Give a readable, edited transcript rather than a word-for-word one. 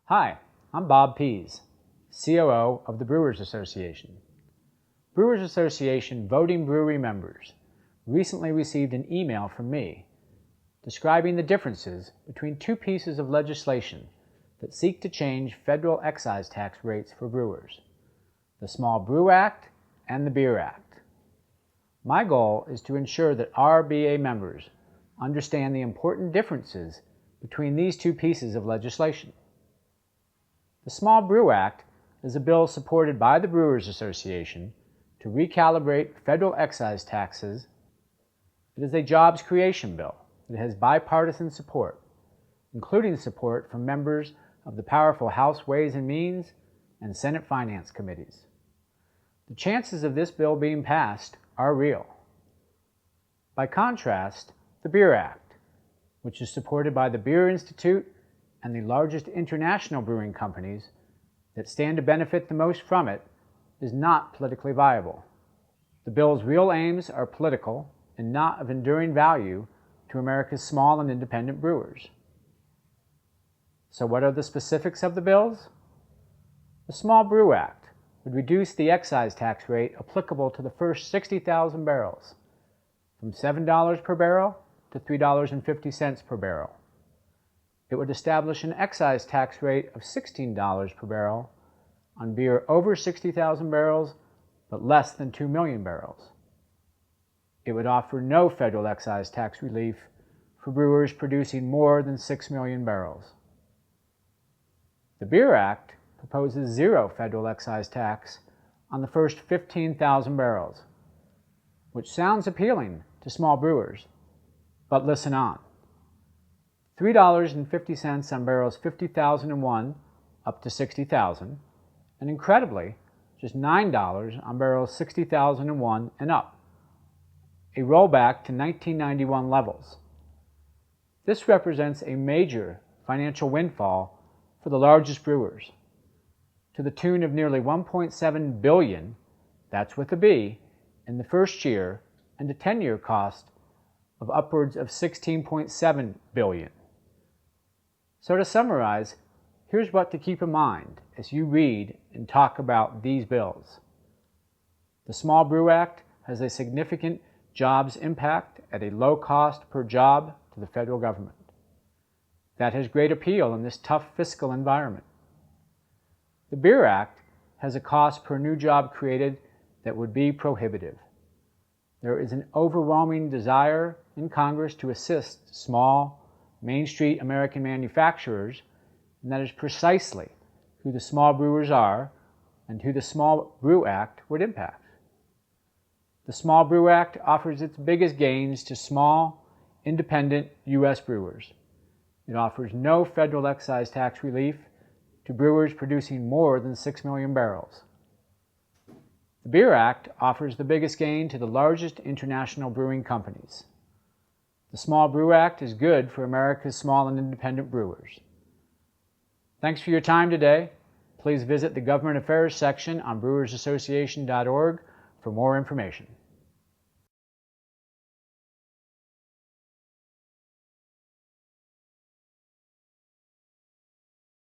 Hi, I'm Bob Pease, COO of the Brewers Association. Brewers Association voting brewery members recently received an email from me describing the differences between two pieces of legislation that seek to change federal excise tax rates for brewers, the Small Brew Act and the Beer Act. My goal is to ensure that our BA members understand the important differences between these two pieces of legislation. The Small Brew Act is a bill supported by the Brewers Association to recalibrate federal excise taxes. It is a jobs creation bill that has bipartisan support, including support from members of the powerful House Ways and Means and Senate Finance Committees. The chances of this bill being passed are real. By contrast, the Beer Act, which is supported by the Beer Institute and the largest international brewing companies that stand to benefit the most from it, is not politically viable. The bill's real aims are political and not of enduring value to America's small and independent brewers. So what are the specifics of the bills? The Small Brew Act would reduce the excise tax rate applicable to the first 60,000 barrels from $7 per barrel to $3.50 per barrel. It would establish an excise tax rate of $16 per barrel on beer over 60,000 barrels but less than 2 million barrels. It would offer no federal excise tax relief for brewers producing more than 6 million barrels. The Beer Act proposes zero federal excise tax on the first 15,000 barrels, which sounds appealing to small brewers, but listen on. $3.50 on barrels 50,001 up to 60,000, and incredibly, just $9 on barrels 60,001 and up, a rollback to 1991 levels. This represents a major financial windfall for the largest brewers, to the tune of nearly $1.7 billion, that's with a B, in the first year, and a 10-year cost of upwards of $16.7 billion. So to summarize, here's what to keep in mind as you read and talk about these bills. The Small Brew Act has a significant jobs impact at a low cost per job to the federal government. That has great appeal in this tough fiscal environment. The Beer Act has a cost per new job created that would be prohibitive. There is an overwhelming desire in Congress to assist small, Main Street American manufacturers, and that is precisely who the small brewers are and who the Small Brew Act would impact. The Small Brew Act offers its biggest gains to small, independent U.S. brewers. It offers no federal excise tax relief to brewers producing more than 6 million barrels. The Beer Act offers the biggest gain to the largest international brewing companies. The Small Brew Act is good for America's small and independent brewers. Thanks for your time today. Please visit the Government Affairs section on brewersassociation.org for more information.